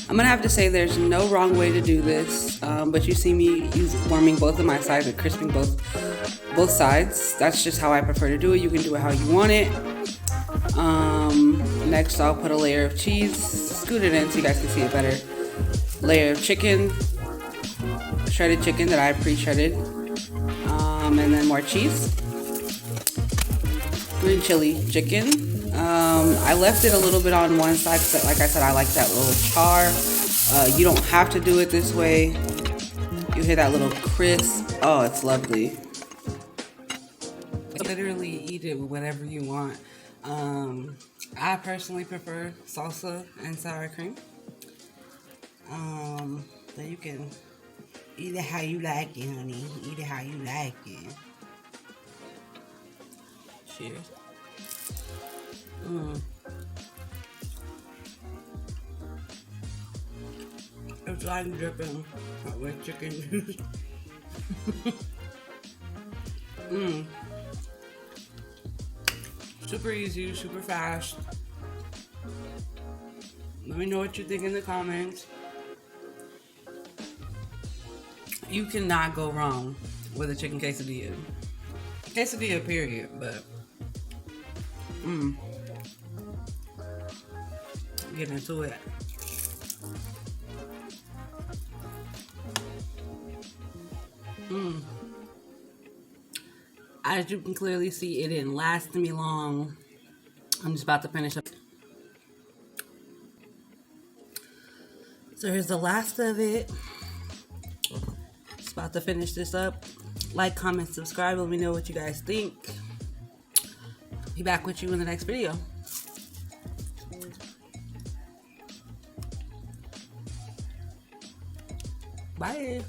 I'm gonna have to say there's no wrong way to do this, but you see me warming both of my sides and crisping both sides. That's just how I prefer to do it. You can do it how you want it. Next, I'll put a layer of cheese, scoot it in so you guys can see it better. Layer of chicken, shredded chicken that I pre-shredded, and then more cheese. Green chili chicken. I left it a little bit on one side because, like I said, I like that little char. You don't have to do it this way. You hear that little crisp. Oh, it's lovely. Literally eat it with whatever you want. I personally prefer salsa and sour cream. So you can eat it how you like it, honey. Eat it how you like it. Cheers. It's like dripping with chicken juice. Super easy, super fast. Let me know what you think in the comments. You cannot go wrong with a chicken quesadilla. Quesadilla, period, but get into it. As you can clearly see, it didn't last me long. I'm just about to finish up. So here's the last of it. Just about to finish this up. Like, comment, subscribe. Let me know what you guys think. Be back with you in the next video. Bye.